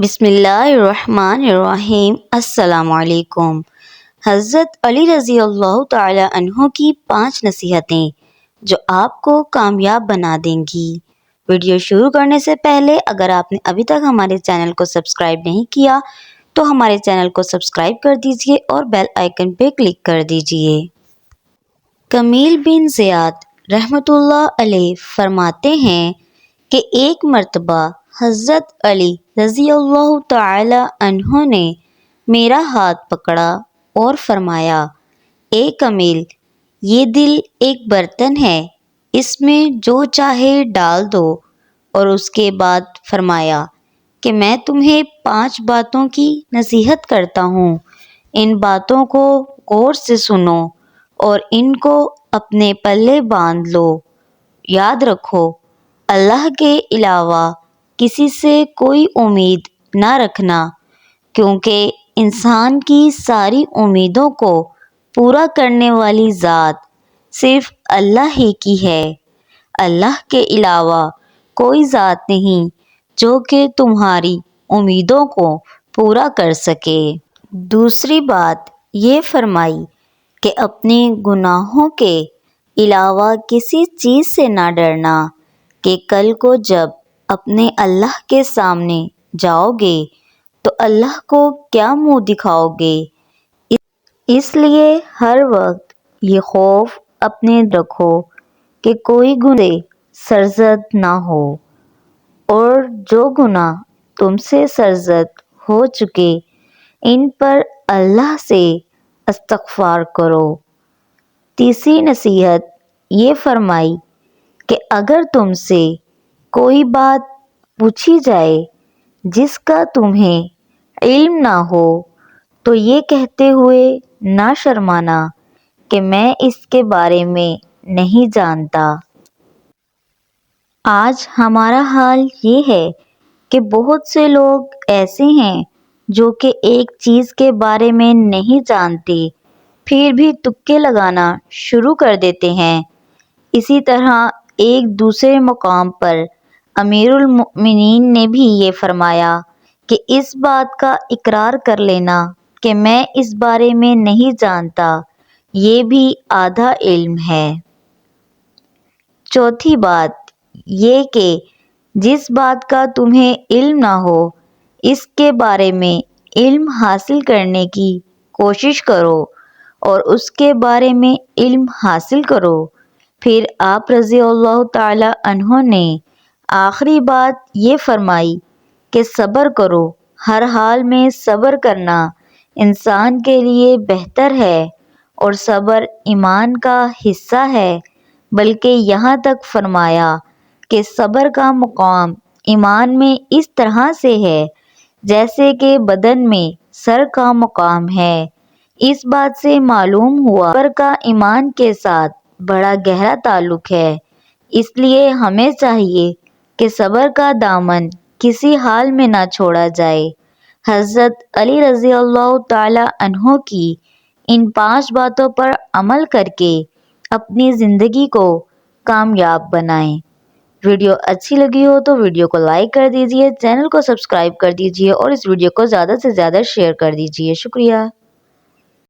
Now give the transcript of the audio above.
بسم اللہ الرحمن الرحیم۔ السلام علیکم۔ حضرت علی رضی اللہ تعالی عنہ کی 5 نصیحتیں جو آپ کو کامیاب بنا دیں گی۔ ویڈیو شروع کرنے سے پہلے اگر آپ نے ابھی تک ہمارے چینل کو سبسکرائب نہیں کیا تو ہمارے چینل کو سبسکرائب کر دیجئے اور بیل آئیکن پہ کلک کر دیجئے۔ کمیل بن زیاد رحمۃ اللہ علیہ فرماتے ہیں کہ ایک مرتبہ حضرت علی رضی اللہ تعالی عنہ نے میرا ہاتھ پکڑا اور فرمایا، اے کمیل، یہ دل ایک برتن ہے، اس میں جو چاہے ڈال دو، اور اس کے بعد فرمایا کہ میں تمہیں 5 باتوں کی نصیحت کرتا ہوں، ان باتوں کو غور سے سنو اور ان کو اپنے پلے باندھ لو۔ یاد رکھو، اللہ کے علاوہ کسی سے کوئی امید نہ رکھنا، کیونکہ انسان کی ساری امیدوں کو پورا کرنے والی ذات صرف اللہ ہی کی ہے۔ اللہ کے علاوہ کوئی ذات نہیں جو کہ تمہاری امیدوں کو پورا کر سکے۔ دوسری بات یہ فرمائی کہ اپنے گناہوں کے علاوہ کسی چیز سے نہ ڈرنا کہ کل کو جب اپنے اللہ کے سامنے جاؤ گے تو اللہ کو کیا منہ دکھاؤ گے۔ اس لیے ہر وقت یہ خوف اپنے رکھو کہ کوئی گناہ سرزد نہ ہو، اور جو گناہ تم سے سرزد ہو چکے ان پر اللہ سے استغفار کرو۔ تیسری نصیحت یہ فرمائی کہ اگر تم سے کوئی بات پوچھی جائے جس کا تمہیں علم نہ ہو تو یہ کہتے ہوئے نہ شرمانا کہ میں اس کے بارے میں نہیں جانتا۔ آج ہمارا حال یہ ہے کہ بہت سے لوگ ایسے ہیں جو کہ ایک چیز کے بارے میں نہیں جانتے پھر بھی تکے لگانا شروع کر دیتے ہیں۔ اسی طرح ایک دوسرے مقام پر امیر المؤمنین نے بھی یہ فرمایا کہ اس بات کا اقرار کر لینا کہ میں اس بارے میں نہیں جانتا، یہ بھی آدھا علم ہے۔ چوتھی بات یہ کہ جس بات کا تمہیں علم نہ ہو اس کے بارے میں علم حاصل کرنے کی کوشش کرو اور اس کے بارے میں علم حاصل کرو۔ پھر آپ رضی اللہ تعالی عنہ نے آخری بات یہ فرمائی کہ صبر کرو، ہر حال میں صبر کرنا انسان کے لیے بہتر ہے اور صبر ایمان کا حصہ ہے، بلکہ یہاں تک فرمایا کہ صبر کا مقام ایمان میں اس طرح سے ہے جیسے کہ بدن میں سر کا مقام ہے۔ اس بات سے معلوم ہوا صبر کا ایمان کے ساتھ بڑا گہرا تعلق ہے، اس لیے ہمیں چاہیے کہ صبر کا دامن کسی حال میں نہ چھوڑا جائے۔ حضرت علی رضی اللہ تعالی عنہ کی ان 5 باتوں پر عمل کر کے اپنی زندگی کو کامیاب بنائیں۔ ویڈیو اچھی لگی ہو تو ویڈیو کو لائک کر دیجئے، چینل کو سبسکرائب کر دیجئے اور اس ویڈیو کو زیادہ سے زیادہ شیئر کر دیجئے۔ شکریہ۔